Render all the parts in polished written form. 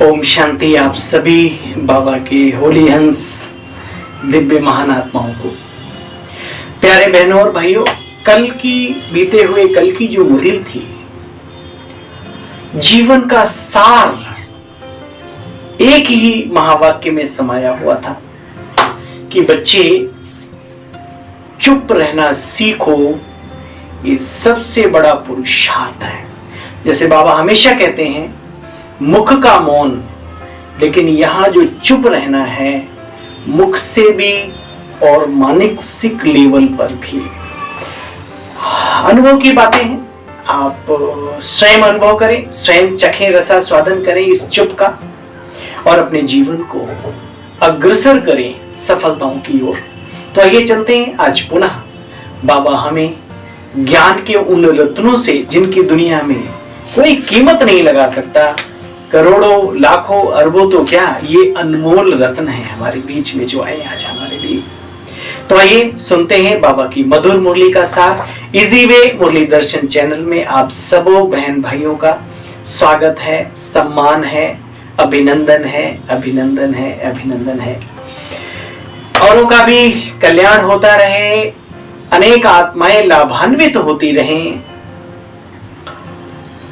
ओम शांति। आप सभी बाबा के होली हंस दिव्य महान आत्माओं को, प्यारे बहनों और भाइयों, बीते हुए कल की जो मुरली थी, जीवन का सार एक ही महावाक्य में समाया हुआ था कि बच्चे चुप रहना सीखो। ये सबसे बड़ा पुरुषार्थ है। जैसे बाबा हमेशा कहते हैं, मुख का मौन, लेकिन यहां जो चुप रहना है, मुख से भी और मानसिक लेवल पर भी। अनुभव की बातें हैं, आप स्वयं अनुभव करें, स्वयं चखें, रसा स्वादन करें इस चुप का और अपने जीवन को अग्रसर करें सफलताओं की ओर। तो आइए चलते हैं। आज पुनः बाबा हमें ज्ञान के उन रत्नों से, जिनकी दुनिया में कोई कीमत नहीं लगा सकता, करोड़ों लाखों अरबों तो क्या, ये अनमोल रत्न है हमारे बीच में जो आए आज हमारे लिए। तो आइए सुनते हैं बाबा की मधुर मुरली का सार। इजी वे मुरली दर्शन चैनल में आप सबों बहन भाइयों का स्वागत है, सम्मान है, अभिनंदन है, अभिनंदन है, अभिनंदन है। औरों का भी कल्याण होता रहे, अनेक आत्माएं लाभान्वित होती रहें,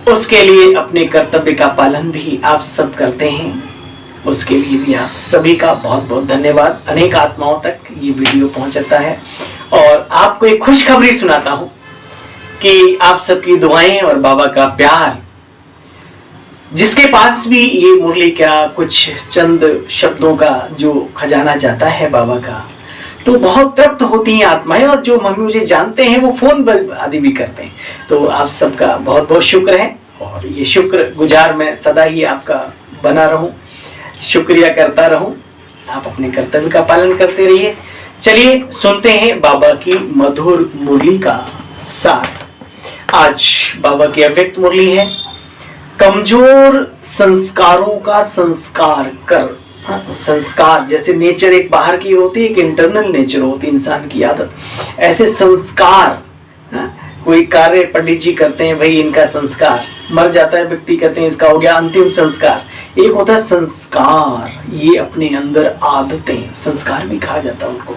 उसके लिए अपने कर्तव्य का पालन भी आप सब करते हैं। उसके लिए भी आप सभी का बहुत बहुत धन्यवाद। अनेक आत्माओं तक ये वीडियो पहुंचता है और आपको एक खुशखबरी सुनाता हूं कि आप सबकी दुआएं और बाबा का प्यार, जिसके पास भी ये मुरली क्या कुछ चंद शब्दों का जो खजाना जाता है बाबा का, तो बहुत तृप्त होती हैं आत्माएं। और जो मम्मी मुझे जानते हैं वो फोन आदि भी करते हैं। तो आप सबका बहुत बहुत शुक्र है और ये शुक्र गुजार मैं सदा ही आपका बना रहूं, शुक्रिया करता रहूं। आप अपने कर्तव्य का पालन करते रहिए। चलिए सुनते हैं बाबा की मधुर मुरली का सार। आज बाबा की अव्यक्त मुरली है, कमजोर संस्कारों का संस्कार कर। संस्कार जैसे नेचर एक बाहर की होती है, एक इंटरनल नेचर होती है इंसान की आदत, ऐसे संस्कार। कोई कार्य पंडित जी करते हैं, भाई इनका संस्कार, मर जाता है व्यक्ति, कहते हैं इसका हो गया अंतिम संस्कार। एक होता है संस्कार, ये अपने अंदर आदतें, संस्कार भी कहा जाता है उनको।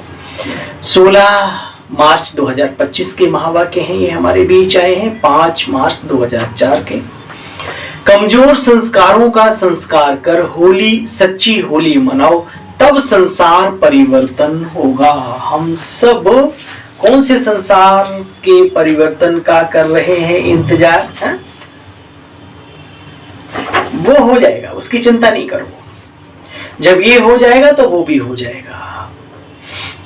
16 मार्च 2025 के महावाक्य हैं, ये हमारे बीच आए हैं 5 मार्च 2004 के। कमजोर संस्कारों का संस्कार कर, होली सच्ची होली मनाओ, तब संसार परिवर्तन होगा। हम सब कौन से संसार के परिवर्तन का कर रहे हैं इंतजार? है? वो हो जाएगा, उसकी चिंता नहीं करो। जब ये हो जाएगा तो वो भी हो जाएगा।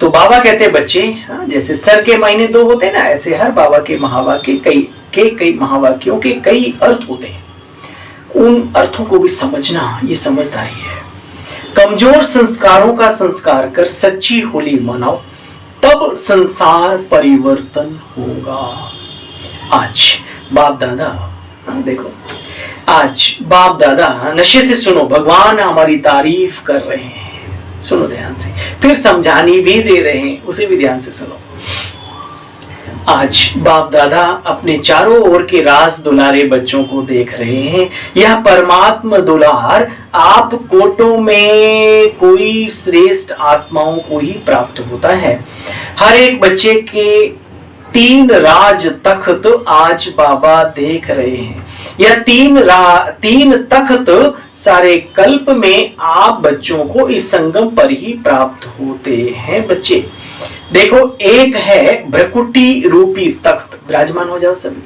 तो बाबा कहते बच्चे, जैसे सर के महीने 2 होते हैं ना, ऐसे हर बाबा के महावाक्य कई महावाक्यों के कई अर्थ होते हैं। उन अर्थों को भी समझना, ये समझदारी है। कमजोर संस्कारों का संस्कार कर, सच्ची होली मनाओ, तब संसार परिवर्तन होगा। आज बाप दादा, देखो आज बाप दादा नशे से सुनो, भगवान हमारी तारीफ कर रहे हैं, सुनो ध्यान से, फिर समझानी भी दे रहे हैं, उसे भी ध्यान से सुनो। आज बाप दादा अपने चारों ओर के राज दुलारे बच्चों को देख रहे हैं। यह परमात्मा दुलार आप कोटों में कोई श्रेष्ठ आत्माओं को ही प्राप्त होता है। हर एक बच्चे के 3 राज तख्त आज बाबा देख रहे हैं। यह 3 तख्त सारे कल्प में आप बच्चों को इस संगम पर ही प्राप्त होते हैं। बच्चे देखो, एक है भ्रकुटी रूपी तख्त, विराजमान हो जाओ सभी,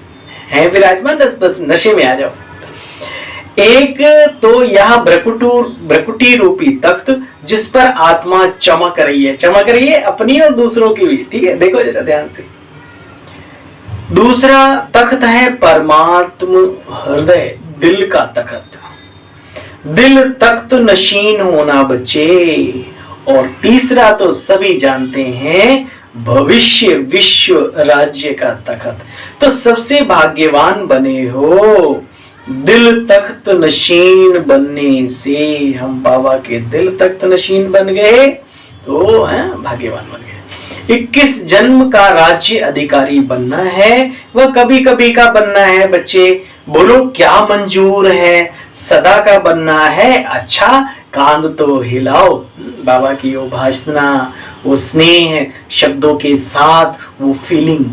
है विराजमान, बस नशे में आ जाओ। एक तो यह भ्रकुटी रूपी तख्त, जिस पर आत्मा चमक रही है अपनी और दूसरों की भी। ठीक है, देखो जरा ध्यान से। दूसरा तख्त है परमात्म हृदय, दिल का तख्त, दिल तख्त नशीन होना बच्चे। और तीसरा तो सभी जानते हैं, भविष्य विश्व राज्य का तख्त। तो सबसे भाग्यवान बने हो दिल तख्त नशीन बनने से। हम बाबा के दिल तख्त नशीन बन गए तो भाग्यवान बन गए। 21 जन्म का राज्य अधिकारी बनना है, वह कभी कभी का बनना है। बच्चे बोलो क्या मंजूर है? सदा का बनना है। अच्छा, कांध तो हिलाओ। बाबा की वो भाषणा, वो स्नेह शब्दों के साथ, वो फीलिंग।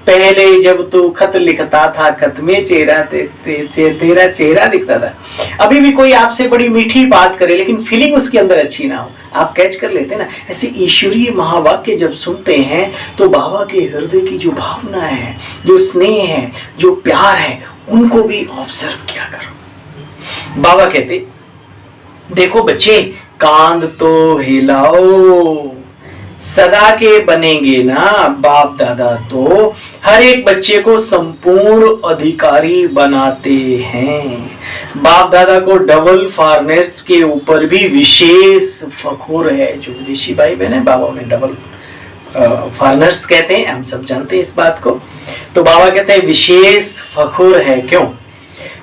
पहले जब तू खत लिखता था, खत में तेरा चेहरा दिखता था। अभी भी कोई आपसे बड़ी मीठी बात करे लेकिन फीलिंग उसके अंदर अच्छी ना हो, आप कैच कर लेते ना। ऐसे ईश्वरीय महावाक्य जब सुनते हैं तो बाबा के हृदय की जो भावना है, जो स्नेह है, जो प्यार है, उनको भी ऑब्जर्व किया करो। बाबा कहते देखो बच्चे, कांध तो हिलाओ, सदा के बनेंगे ना बाप दादा तो हर एक बच्चे को संपूर्ण अधिकारी बनाते हैं। बाप दादा को डबल फॉरनेस के ऊपर भी विशेष फखुर है। जो विदेशी भाई बहन है, बाबा में डबल फॉरनर्स कहते हैं, हम सब जानते हैं इस बात को। तो बाबा कहते हैं विशेष फखुर है। क्यों?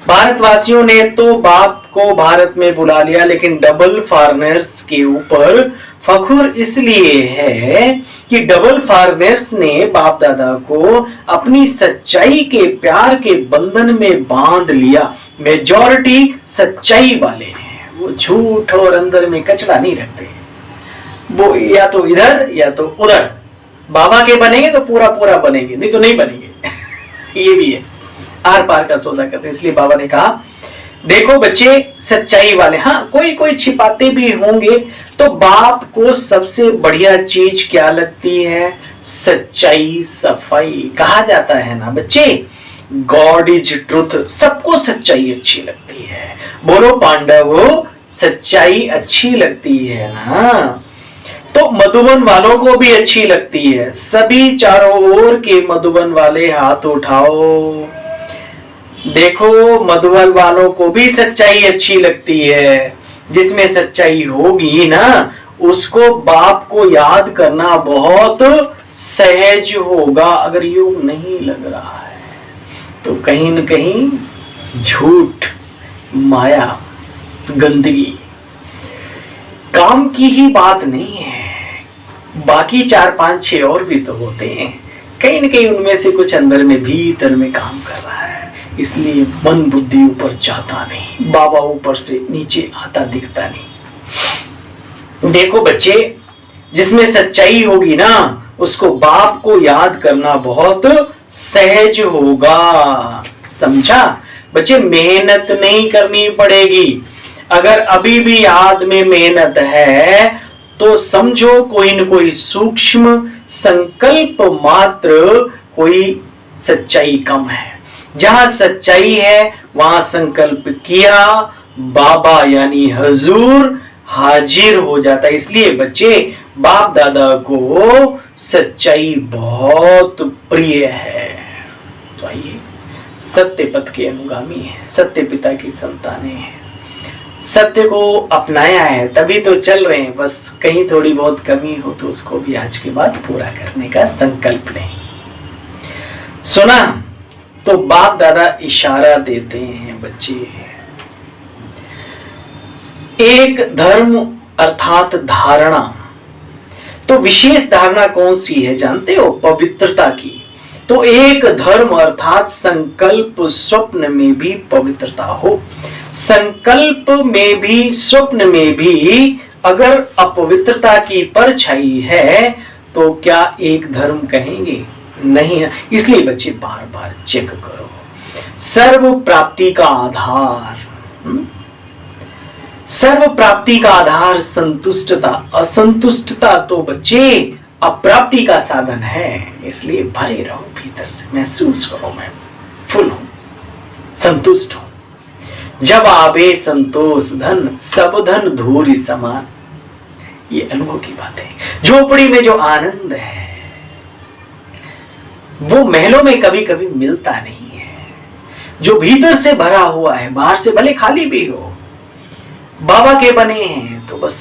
भारतवासियों ने तो बाप को भारत में बुला लिया, लेकिन डबल फॉरनर्स के ऊपर फखुर इसलिए है कि डबल फॉरनर्स ने बाप दादा को अपनी सच्चाई के प्यार के बंधन में बांध लिया। मेजॉरिटी सच्चाई वाले हैं, वो झूठ और अंदर में कचरा नहीं रखते। वो या तो इधर या तो उधर। बाबा के बनेंगे तो पूरा पूरा बनेंगे, नहीं तो नहीं बनेंगे। ये भी है, आर पार का सौदा करते। इसलिए बाबा ने कहा देखो बच्चे, सच्चाई वाले, हाँ कोई कोई छिपाते भी होंगे। तो बाप को सबसे बढ़िया चीज क्या लगती है? सच्चाई, सफाई। कहा जाता है ना बच्चे, गॉड इज ट्रुथ। सबको सच्चाई अच्छी लगती है। बोलो पांडवों, सच्चाई अच्छी लगती है ना। तो मधुबन वालों को भी अच्छी लगती है। सभी चारों ओर के मधुबन वाले हाथ उठाओ। देखो, मधुबन वालों को भी सच्चाई अच्छी लगती है। जिसमें सच्चाई होगी ना, उसको बाप को याद करना बहुत सहज होगा। अगर योग नहीं लग रहा है तो कहीं न कहीं झूठ, माया, गंदगी, काम की ही बात नहीं है। बाकी 4 5 6 और भी तो होते हैं, कहीं न कहीं उनमें से कुछ अंदर में भीतर में काम कर रहा है। इसलिए मन बुद्धि ऊपर जाता नहीं, बाबा ऊपर से नीचे आता दिखता नहीं। देखो बच्चे, जिसमें सच्चाई होगी ना, उसको बाप को याद करना बहुत सहज होगा। समझा बच्चे? मेहनत नहीं करनी पड़ेगी। अगर अभी भी याद में मेहनत है तो समझो कोई न कोई सूक्ष्म संकल्प मात्र, कोई सच्चाई कम है। जहां सच्चाई है वहां संकल्प किया, बाबा यानी हजूर हाजिर हो जाता है। इसलिए बच्चे, बाप दादा को सच्चाई बहुत प्रिय है। तो आइए, सत्य पथ के अनुगामी है, सत्य पिता की संतानें हैं, सत्य को अपनाया है तभी तो चल रहे हैं। बस कहीं थोड़ी बहुत कमी हो तो उसको भी आज के बाद पूरा करने का संकल्प लें। सुना? तो बाप दादा इशारा देते हैं बच्चे, एक धर्म अर्थात धारणा। तो विशेष धारणा कौन सी है जानते हो? पवित्रता की। तो एक धर्म अर्थात संकल्प, स्वप्न में भी पवित्रता हो। संकल्प में भी, स्वप्न में भी अगर अपवित्रता की परछाई है तो क्या एक धर्म कहेंगे? नहीं है। इसलिए बच्चे बार बार चेक करो। सर्व प्राप्ति का आधार, सर्व प्राप्ति का आधार संतुष्टता। असंतुष्टता तो बच्चे अप्राप्ति का साधन है। इसलिए भरे रहो, भीतर से महसूस करो मैं फुल हूं, संतुष्ट हूं। जब आवे संतोष धन, सब धन धूरी समान। ये अनुभव की बात है। झोपड़ी में जो आनंद है वो महलों में कभी कभी मिलता नहीं है। जो भीतर से भरा हुआ है, बाहर से भले खाली भी हो, बाबा के बने हैं तो बस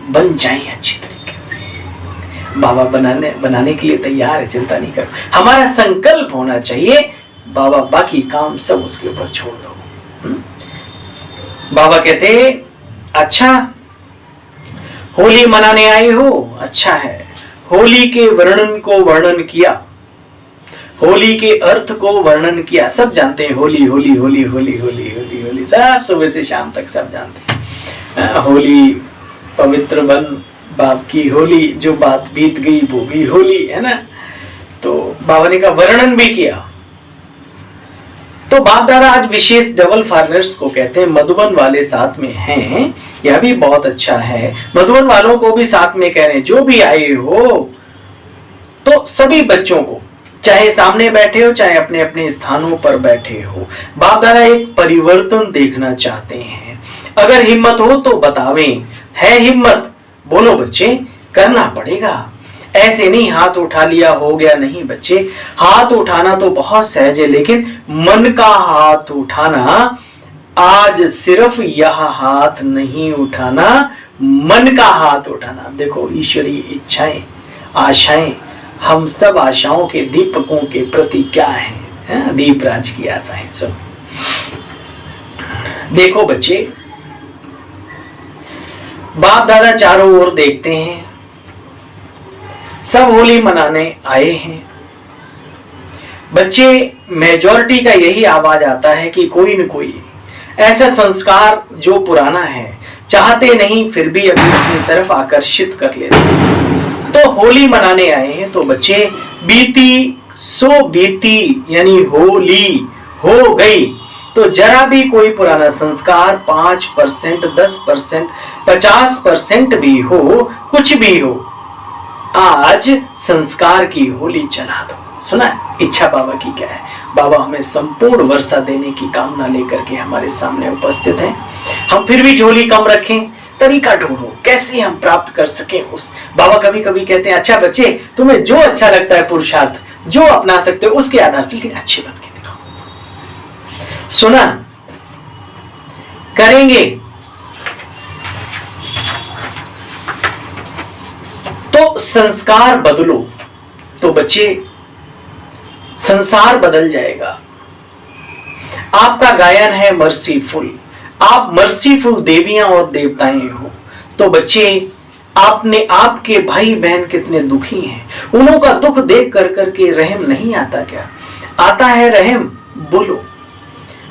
बन जाएं अच्छी तरीके से। बाबा बनाने के लिए तैयार है, चिंता नहीं करो। हमारा संकल्प होना चाहिए, बाबा बाकी काम सब उसके ऊपर छोड़ दो। बाबा कहते अच्छा होली मनाने आए हो, अच्छा है। होली के वर्णन को वर्णन किया, होली के अर्थ को वर्णन किया। सब जानते हैं होली होली होली होली होली होली होली, सब सुबह से शाम तक सब जानते हैं। होली पवित्र बन बाप की होली, जो बात बीत गई वो भी होली, है ना। तो बाबा ने का वर्णन भी किया। तो बाप दादा आज विशेष डबल फॉरेनर्स को कहते हैं, मधुबन वाले साथ में हैं, यह भी बहुत अच्छा है। मधुबन वालों को भी साथ में कह रहे हैं, जो भी आए हो तो सभी बच्चों को, चाहे सामने बैठे हो चाहे अपने अपने स्थानों पर बैठे हो, बाप दादा एक परिवर्तन देखना चाहते हैं। अगर हिम्मत हो तो बतावें, है हिम्मत बोलो बच्चे, करना पड़ेगा। ऐसे नहीं हाथ उठा लिया हो गया, नहीं बच्चे, हाथ उठाना तो बहुत सहज है, लेकिन मन का हाथ उठाना, आज सिर्फ यह हाथ नहीं उठाना, मन का हाथ उठाना। देखो ईश्वरीय इच्छाएं, आशाएं, हम सब आशाओं के दीपकों के प्रति क्या है, दीपराज की आशाएं सब। देखो बच्चे, बाप दादा चारों ओर देखते हैं, सब होली मनाने आए हैं। बच्चे, मेजॉरिटी का यही आवाज आता है कि कोई न कोई ऐसा संस्कार जो पुराना है, चाहते नहीं फिर भी अभी अपनी तरफ आकर्षित कर लेते हैं। तो होली मनाने आए हैं। तो बच्चे, बीती सो बीती, यानी होली हो गई। तो जरा भी कोई पुराना संस्कार 5%, 10%, 50% भी हो, कुछ भी हो, आज संस्कार की होली चला दो। सुना इच्छा बाबा की क्या है? बाबा हमें संपूर्ण वर्षा देने की कामना लेकर के हमारे सामने उपस्थित हैं। हम फिर भी झोली कम रखें, तरीका ढूंढो कैसे हम प्राप्त कर सकें उस। बाबा कभी कभी कहते हैं, अच्छा बच्चे, तुम्हें जो अच्छा लगता है पुरुषार्थ जो अपना सकते हो उसके आधार से, लेकिन अच्छे बन के दिखाओ। सुना, करेंगे तो संस्कार बदलो तो बच्चे संसार बदल जाएगा। आपका गायन है मर्सीफुल, आप मर्सीफुल देवियां और देवताएं हो। तो बच्चे, आपने, आपके भाई बहन कितने दुखी हैं, उन्हों का दुख देख कर करके रहम नहीं आता क्या? आता है रहम, बोलो।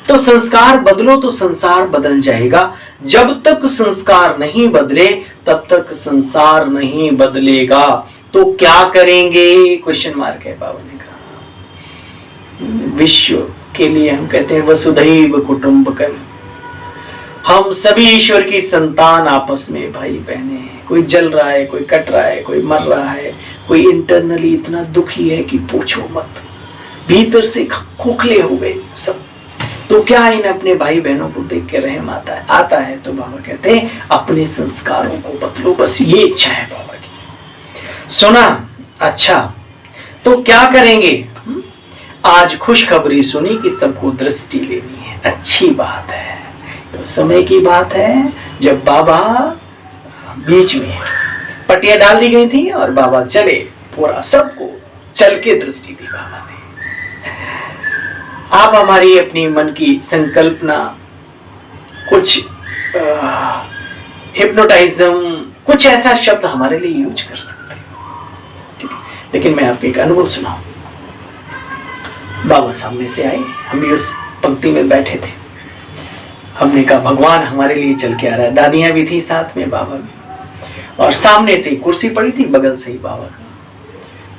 तो संस्कार बदलो तो संसार बदल जाएगा। जब तक संस्कार नहीं बदले तब तक संसार नहीं बदलेगा। तो क्या करेंगे? क्वेश्चन मार्क है बाबा ने कहा। विश्व के लिए हम कहते हैं वसुधैव कुटुंबकम, हम सभी ईश्वर की संतान आपस में भाई बहने हैं। कोई जल रहा है, कोई कट रहा है, कोई मर रहा है, कोई इंटरनली इतना दुखी है कि पूछो मत, भीतर से खोखले हो गए सब। तो क्या इन अपने भाई बहनों को देख के रहम आता है? तो बाबा कहते हैं अपने संस्कारों को बदलो, बस ये इच्छा है बाबा की। सुना? अच्छा, तो क्या करेंगे? आज खुशखबरी सुनी कि सबको दृष्टि लेनी है। अच्छी बात है, तो समय की बात है जब बाबा बीच में पटिया डाल दी गई थी और बाबा चले, पूरा सबको चल के दृष्टि दी बाबा ने। आप हमारी अपनी मन की संकल्पना, कुछ हिप्नोटाइज्म, कुछ ऐसा शब्द हमारे लिए यूज कर सकते हो, ठीक है? लेकिन मैं आपको एक अनुभव सुनाऊं। बाबा सामने से आए, हम भी उस पंक्ति में बैठे थे। हमने कहा भगवान हमारे लिए चल के आ रहा है। दादियां भी थी साथ में, बाबा भी, और सामने से कुर्सी पड़ी थी, बगल से ही बाबा का।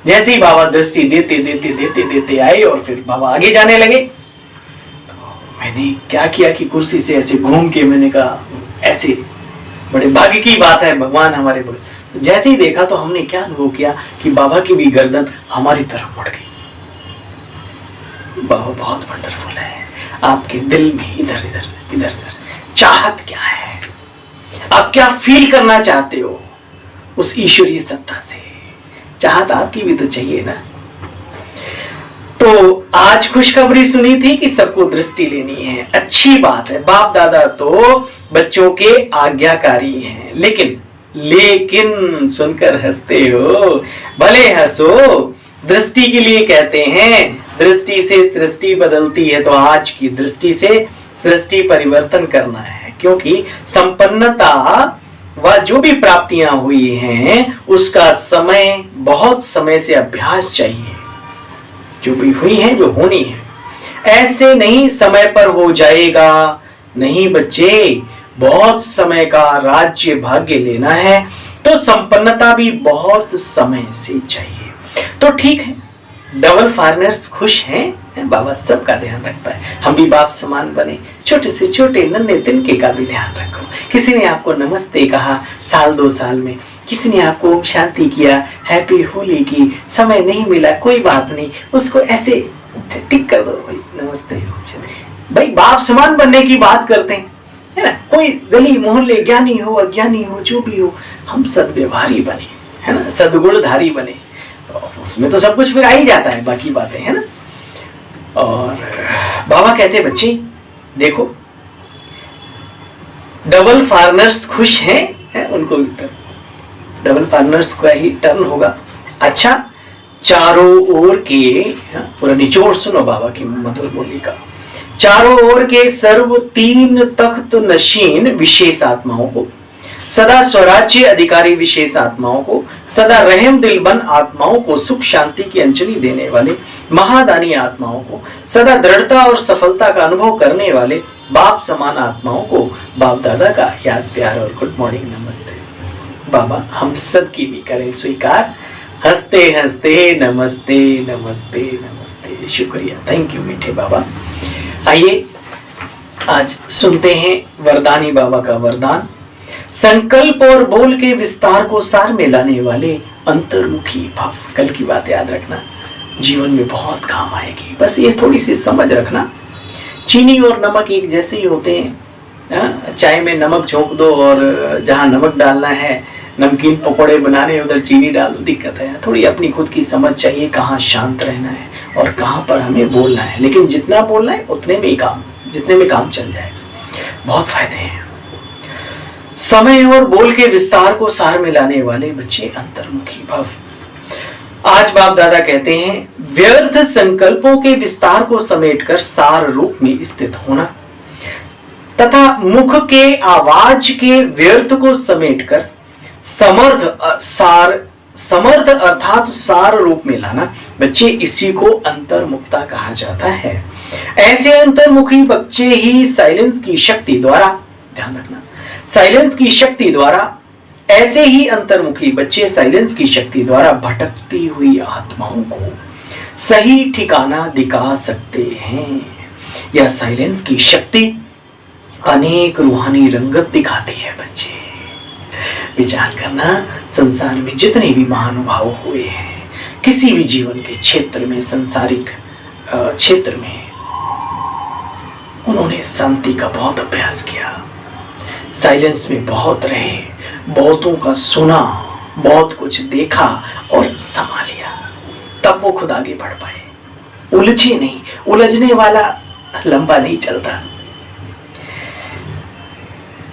जैसे ही बाबा दृष्टि देते देते देते देते आए और फिर बाबा आगे जाने लगे, तो मैंने क्या किया कि कुर्सी से ऐसे घूम के मैंने कहा, ऐसे बड़े भाग्य की बात है भगवान हमारे बोले। तो जैसे ही देखा तो हमने क्या अनुभव किया कि बाबा की भी गर्दन हमारी तरफ मुड़ गई। बाबा बहुत वंडरफुल है। आपके दिल में इधर इधर इधर इधर चाहत क्या है? आप क्या फील करना चाहते हो उस ईश्वरीय सत्ता से? चाहत आपकी भी तो चाहिए ना। तो आज खुशखबरी सुनी थी कि सबको दृष्टि लेनी है। अच्छी बात है, बाप दादा तो बच्चों के आज्ञाकारी हैं, लेकिन सुनकर हंसते हो। भले हंसो, दृष्टि के लिए कहते हैं दृष्टि से सृष्टि बदलती है। तो आज की दृष्टि से सृष्टि परिवर्तन करना है, क्योंकि संपन्नता व जो भी प्राप्तियां हुई हैं उसका समय बहुत समय से अभ्यास चाहिए। जो भी हुई है जो होनी है, ऐसे नहीं समय पर हो जाएगा। नहीं बच्चे, बहुत समय का राज्य भाग्य लेना है तो संपन्नता भी बहुत समय से चाहिए। तो ठीक है, डबल फार्नर्स खुश हैं, बाबा सबका ध्यान रखता है। हम भी बाप समान बने, छोटे से छोटे नन्हे तिनके का भी ध्यान रखो। किसी ने आपको नमस्ते कहा साल 2 साल में, किसी ने आपको ओम शांति किया, हैप्पी होली की, समय नहीं मिला कोई बात नहीं, उसको ऐसे टिक कर दो भाई, नमस्ते ओम शांति। भाई बाप समान बनने की बात करते हैं, है ना। कोई गली मोहल्ले ज्ञानी हो अज्ञानी हो जो भी हो, हम सद्व्यवहारी बने, है ना, सद्गुणधारी बने, उसमें तो सब कुछ फिर आ ही जाता है, बाकी बातें, है ना। और बाबा कहते हैं बच्चे देखो, डबल फार्नर्स खुश हैं, है? उनको डबल फार्नर्स का ही टर्न होगा। अच्छा, चारों ओर के, पूरा निचोड़ सुनो बाबा की मधुर बोली का। चारों ओर के सर्व 3 तख्त नशीन विशेष आत्माओं को, सदा स्वराज्य अधिकारी विशेष आत्माओं को, सदा रहम दिलबन आत्माओं को, सुख शांति की अंजलि देने वाले महादानी आत्माओं को, सदा दृढ़ता और सफलता का अनुभव करने वाले बाप समान आत्माओं को बाप दादा का याद प्यार और गुड मॉर्निंग नमस्ते। बाबा हम सब की भी करें स्वीकार, हंसते हंसते नमस्ते नमस्ते नमस्ते। शुक्रिया, थैंक यू मीठे बाबा। आइए आज सुनते हैं वरदानी बाबा का वरदान। संकल्प और बोल के विस्तार को सार में लाने वाले अंतर्मुखी भाव। कल की बात याद रखना, जीवन में बहुत काम आएगी। बस ये थोड़ी सी समझ रखना, चीनी और नमक एक जैसे ही होते हैं। चाय में नमक झोंक दो और जहां नमक डालना है, नमकीन पकौड़े बनाने उधर चीनी डाल दो, दिक्कत है। थोड़ी अपनी खुद की समझ चाहिए, कहाँ शांत रहना है और कहाँ पर हमें बोलना है। लेकिन जितना बोलना है उतने में ही काम, जितने में काम चल जाए, बहुत फायदे हैं। समय और बोल के विस्तार को सार में लाने वाले बच्चे अंतर्मुखी भव। आज बाप दादा कहते हैं व्यर्थ संकल्पों के विस्तार को समेटकर सार रूप में स्थित होना तथा मुख के आवाज के व्यर्थ को समेटकर समर्थ अर्थात सार रूप में लाना, बच्चे इसी को अंतर्मुखता कहा जाता है। ऐसे अंतर्मुखी बच्चे ही साइलेंस की शक्ति द्वारा, ध्यान रखना, साइलेंस की शक्ति द्वारा, ऐसे ही अंतर्मुखी बच्चे साइलेंस की शक्ति द्वारा भटकती हुई आत्माओं को सही ठिकाना दिखा सकते हैं। यह साइलेंस की शक्ति अनेक रूहानी रंगत दिखाती है। बच्चे विचार करना, संसार में जितने भी महानुभाव हुए हैं, किसी भी जीवन के क्षेत्र में, संसारिक क्षेत्र में, उन्होंने शांति का बहुत अभ्यास किया, साइलेंस में बहुत रहे, बहुतों का सुना, बहुत कुछ देखा और समा लिया, तब वो खुद आगे बढ़ पाए। उलझे नहीं, उलझने वाला लंबा नहीं चलता।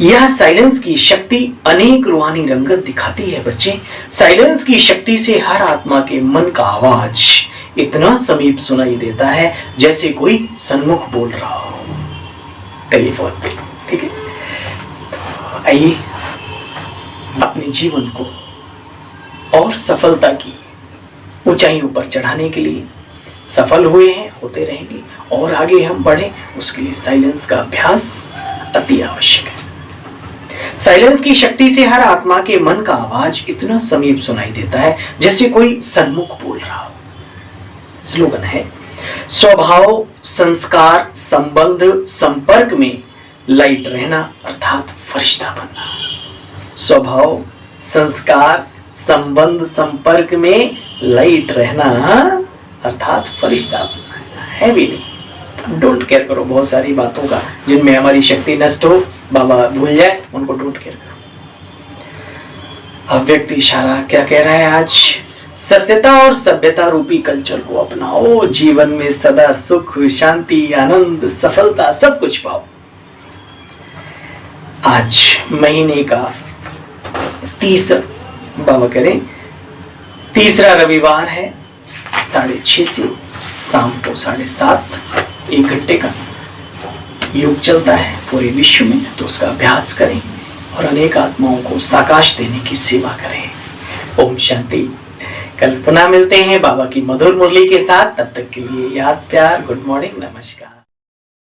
यह साइलेंस की शक्ति अनेक रूहानी रंगत दिखाती है। बच्चे, साइलेंस की शक्ति से हर आत्मा के मन का आवाज इतना समीप सुनाई देता है जैसे कोई सन्मुख बोल रहा हो टेलीफोन पे। ठीक है, आइए अपने जीवन को और सफलता की ऊंचाइयों पर चढ़ाने के लिए, सफल हुए हैं, होते रहेंगे, और आगे हम बढ़े, उसके लिए साइलेंस का अभ्यास अति आवश्यक है। साइलेंस की शक्ति से हर आत्मा के मन का आवाज इतना समीप सुनाई देता है जैसे कोई सन्मुख बोल रहा हो। स्लोगन है, स्वभाव, संस्कार, संबंध, संपर्क में लाइट रहना अर्थात फरिश्ता बनना। स्वभाव, संस्कार, संबंध, संपर्क में लाइट रहना अर्थात फरिश्ता बनना है भी नहीं। डोंट केयर करो बहुत सारी बातों का जिनमें हमारी शक्ति नष्ट हो, बाबा भूल जाए, उनको डोंट केयर करो। अब व्यक्ति इशारा क्या कह रहा है आज? सत्यता और सभ्यता रूपी कल्चर को अपनाओ, जीवन में सदा सुख, शांति, आनंद, सफलता सब कुछ पाओ। आज महीने का बाबा करें तीसरा रविवार है, 6:30 से शाम को 7:30 1 घंटे का योग चलता है पूरे विश्व में। तो उसका अभ्यास करें और अनेक आत्माओं को साकाश देने की सेवा करें। ओम शांति। कल पुनः मिलते हैं बाबा की मधुर मुरली के साथ। तब तक के लिए याद प्यार, गुड मॉर्निंग, नमस्कार।